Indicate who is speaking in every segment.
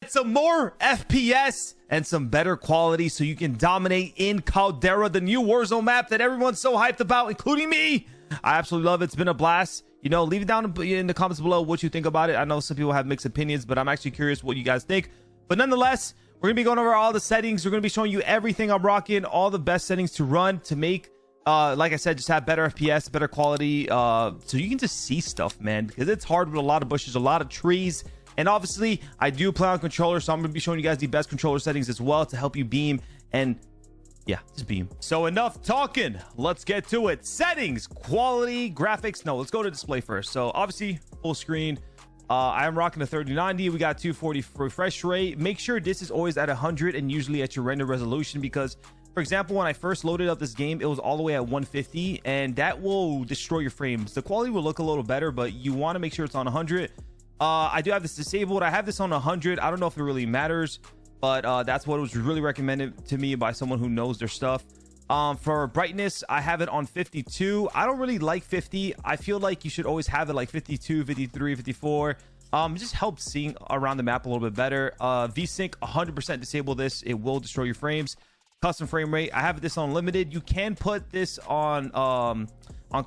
Speaker 1: get some more FPS and some better quality so you can dominate in Caldera, the new Warzone map that everyone's so hyped about, including me. I absolutely love it. It's been a blast. You know, leave it down in the comments below what you think about it. I know some people have mixed opinions, but I'm actually curious what you guys think. But nonetheless, we're gonna be going over all the settings. We're gonna be showing you everything I'm rocking, all the best settings to run to make like I said, just have better FPS, better quality, so you can just see stuff, man, because it's hard with a lot of bushes, a lot of trees. And obviously I do play on controller, so I'm gonna be showing you guys the best controller settings as well to help you beam. And yeah, just beam. So enough talking, let's get to it. Settings, quality, graphics. No, let's go to display first. So obviously full screen. I am rocking a 3090. We got 240 refresh rate. Make sure this is always at 100 and usually at your render resolution, because for example, when I first loaded up this game, it was all the way at 150, and that will destroy your frames. The quality will look a little better, but you want to make sure it's on 100. I do have this disabled. I have this on 100. I don't know if it really matters, but that's what was really recommended to me by someone who knows their stuff. For brightness, I have it on 52. I don't really like 50. I feel like you should always have it like 52, 53, 54. It just helps seeing around the map a little bit better. VSync, 100% disable this. It will destroy your frames. Custom frame rate, I have this on limited. You can put this on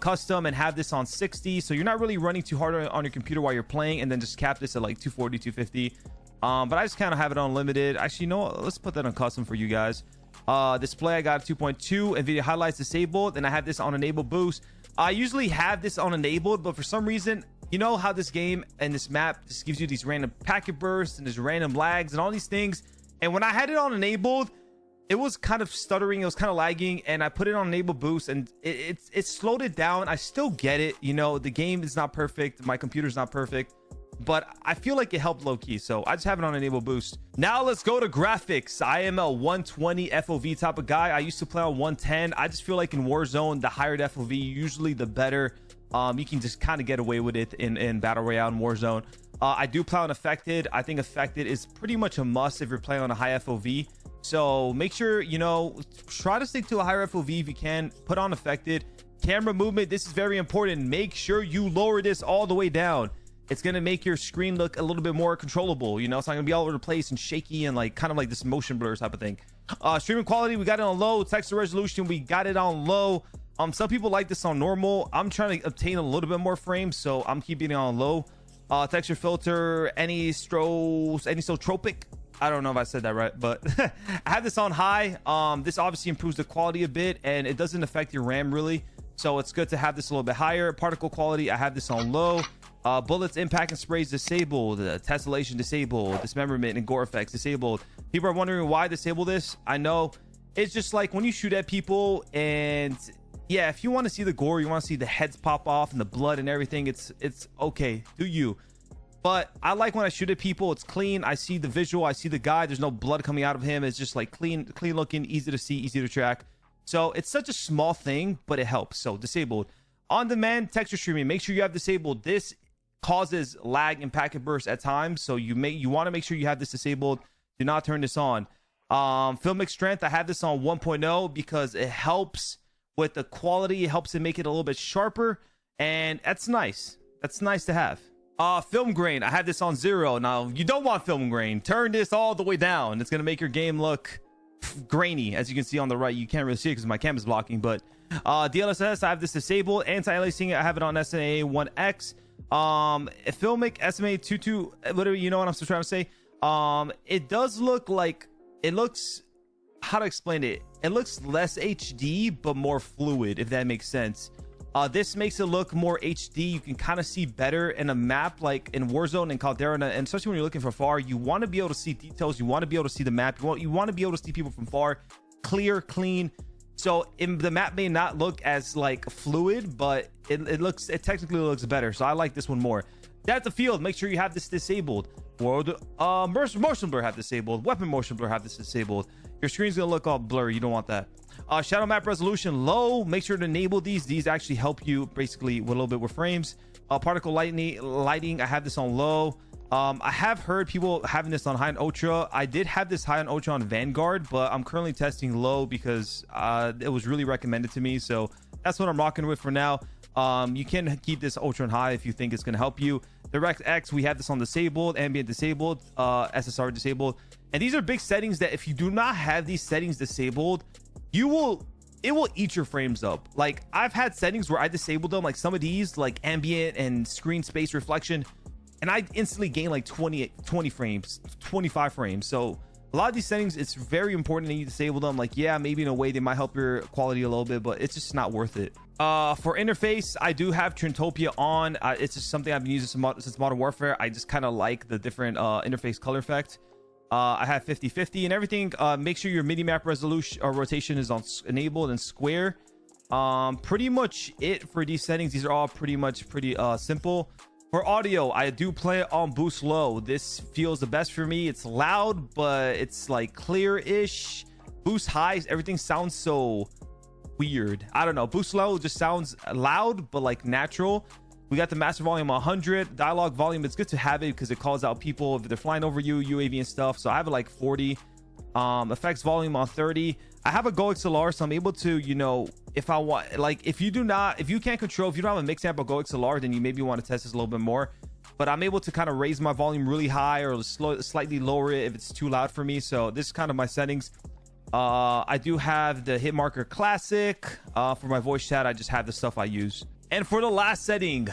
Speaker 1: custom and have this on 60, so you're not really running too hard on your computer while you're playing, and then just cap this at like 240, 250. But I just kind of have it on limited. Actually, you know what? Let's put that on custom for you guys. Display, I got 2.2. NVIDIA highlights disabled, and I have this on enable boost. I usually have this on enabled, but for some reason, you know how this game and this map just gives you these random packet bursts and these random lags and all these things. And when I had it on enabled, it was kind of stuttering, it was kind of lagging, and I put it on enable boost, and it slowed it down. I still get it, you know, the game is not perfect, my computer's not perfect, but I feel like it helped low-key, so I just have it on enable boost. Now let's go to graphics. I am a 120 FOV type of guy. I used to play on 110. I just feel like in Warzone, the higher the FOV, usually the better. You can just kind of get away with it in Battle Royale and Warzone. I do play on affected. I think affected is pretty much a must if you're playing on a high FOV. So make sure, you know, try to stick to a higher FOV if you can. Put on affected. Camera movement, this is very important. Make sure you lower this all the way down. It's going to make your screen look a little bit more controllable. You know, it's not going to be all over the place and shaky and like kind of like this motion blur type of thing. Streaming quality, we got it on low. Texture resolution, we got it on low. Some people like this on normal. I'm trying to obtain a little bit more frames, so I'm keeping it on low. Texture filter, anisotropic. I don't know if I said that right, but I have this on high. This obviously improves the quality a bit, and it doesn't affect your RAM really, so it's good to have this a little bit higher. Particle quality, I have this on low. Bullets, impact, and sprays disabled. Tessellation disabled. Dismemberment and gore effects disabled. People are wondering why I disable this. I know it's just like when you shoot at people, and yeah, if you want to see the gore, you want to see the heads pop off and the blood and everything, it's okay, do you. But I like when I shoot at people, it's clean. I see the visual, I see the guy, there's no blood coming out of him. It's just like clean looking, easy to see, easy to track. So it's such a small thing, but it helps. So disabled. On demand texture streaming, make sure you have disabled. This causes lag and packet bursts at times, so you want to make sure you have this disabled. Do not turn this on. Filmic strength, I have this on 1.0 because it helps with the quality. It helps to make it a little bit sharper, and that's nice. That's nice to have. Film grain, I have this on 0. Now you don't want film grain. Turn this all the way down. It's gonna make your game look grainy. As you can see on the right, you can't really see it because my camera's blocking, but DLSS, I have this disabled. Anti-aliasing, I have it on SMA 1X. Filmic SMA 22, whatever, you know what I'm still trying to say. It does look like, it looks, how to explain it, it looks less HD but more fluid, if that makes sense. This makes it look more HD. You can kind of see better in a map like in Warzone and Caldera, and especially when you're looking from far, you want to be able to see details, you want to be able to see the map, you want to be able to see people from far, clear, clean. So the map may not look as like fluid, but it technically looks better. So I like this one more. Depth of field, make sure you have this disabled. Motion blur have disabled. Weapon motion blur have this disabled. Your screen's gonna look all blurry, you don't want that. Shadow map resolution low, make sure to enable these actually help you basically with a little bit with frames. Particle lighting, I have this on low. I have heard people having this on high and ultra. I did have this high and ultra on Vanguard, but I'm currently testing low because it was really recommended to me, so that's what I'm rocking with for now. You can keep this ultra and high if you think it's going to help you. DirectX, we have this on disabled, ambient disabled, SSR disabled. And these are big settings that if you do not have these settings disabled, it will eat your frames up. Like, I've had settings where I disabled them, like some of these, like ambient and screen space reflection, and I instantly gain like 20 frames, 25 frames. So a lot of these settings, it's very important that you disable them. Like, yeah, maybe in a way they might help your quality a little bit, but it's just not worth it. For interface, I do have Trintopia on. It's just something I've been using since Modern Warfare. I just kind of like the different interface color effect. I have 50/50 and everything. Make sure your mini map resolution or rotation is on enabled and square. Pretty much it for these settings. These are all pretty simple. For audio, I do play it on boost low. This feels the best for me. It's loud, but it's like clear-ish. Boost highs, everything sounds so weird. I don't know. Boost low just sounds loud, but like natural. We got the master volume 100. Dialogue volume, it's good to have it because it calls out people if they're flying over you, UAV and stuff. So I have it like 40. Effects volume on 30. I have a Go XLR, so I'm able to, you know, if I want, like, if you don't have a mix amp or Go XLR, then you maybe want to test this a little bit more. But I'm able to kind of raise my volume really high or slightly lower it if it's too loud for me. So this is kind of my settings. I do have the hit marker classic. For my voice chat, I just have the stuff I use. And for the last setting,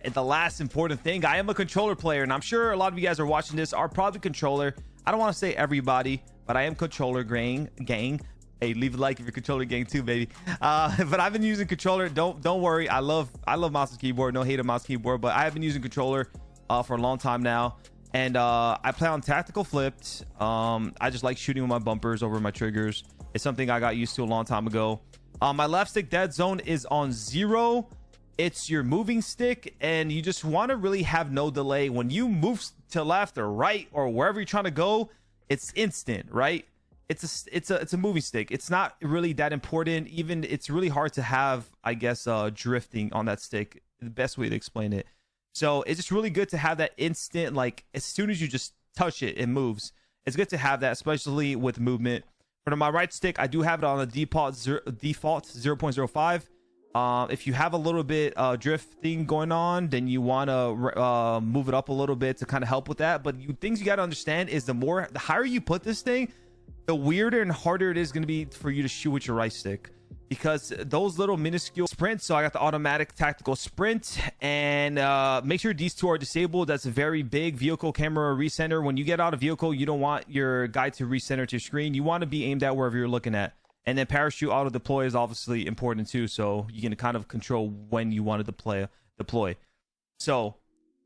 Speaker 1: and the last important thing, I am a controller player, and I'm sure a lot of you guys are watching this are probably controller. I don't want to say everybody, but I am controller gang. Hey, leave a like if you're controller gang too, baby. But I've been using controller. Don't worry. I love mouse and keyboard. No hate on mouse keyboard, but I have been using controller for a long time now. And I play on tactical flipped. I just like shooting with my bumpers over my triggers. It's something I got used to a long time ago. My left stick dead zone is on 0. It's your moving stick, and you just want to really have no delay. When you move to left or right or wherever you're trying to go, it's instant, right? It's a moving stick. It's not really that important. Even it's really hard to have, I guess, drifting on that stick. The best way to explain it. So it's just really good to have that instant, like as soon as you just touch it, it moves. It's good to have that, especially with movement. For my right stick, I do have it on the default 0.05. If you have a little bit drifting going on, then you want to move it up a little bit to kind of help with that. But things you got to understand is the higher you put this thing, the weirder and harder it is going to be for you to shoot with your right stick, because those little minuscule sprints. So I got the automatic tactical sprint, and make sure these two are disabled. That's a very big vehicle camera recenter. When you get out of vehicle, you don't want your guy to recenter to your screen. You want to be aimed at wherever you're looking at. And then parachute auto deploy is obviously important too, so you can kind of control when you want to deploy. So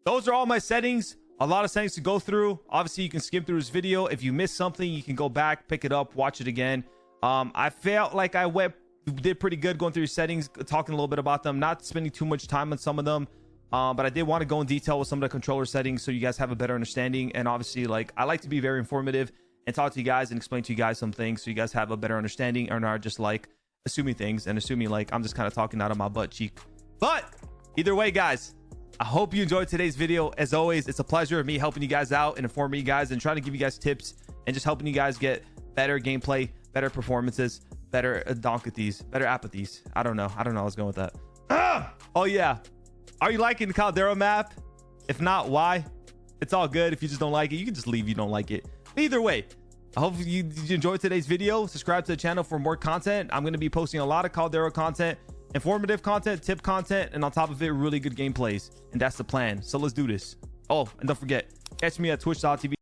Speaker 1: those are all my settings. A lot of settings to go through. Obviously, you can skim through this video. If you missed something, you can go back, pick it up, watch it again. I felt like I did pretty good going through your settings, talking a little bit about them, not spending too much time on some of them. But I did want to go in detail with some of the controller settings so you guys have a better understanding. And obviously, like, I like to be very informative and talk to you guys and explain to you guys some things so you guys have a better understanding and are just like assuming things and assuming like I'm just kind of talking out of my butt cheek. But either way, guys, I hope you enjoyed today's video. As always, it's a pleasure of me helping you guys out and informing you guys and trying to give you guys tips and just helping you guys get better gameplay, better performances, better donketies, better apathies. I don't know. I was going with that. Oh yeah. Are you liking the Caldera map? If not, why? It's all good. If you just don't like it, you can just leave. You don't like it. Either way, I hope you enjoyed today's video. Subscribe to the channel for more content. I'm going to be posting a lot of Caldera content, informative content, tip content, and on top of it, really good gameplays. And that's the plan. So let's do this. Oh, and don't forget, catch me at twitch.tv.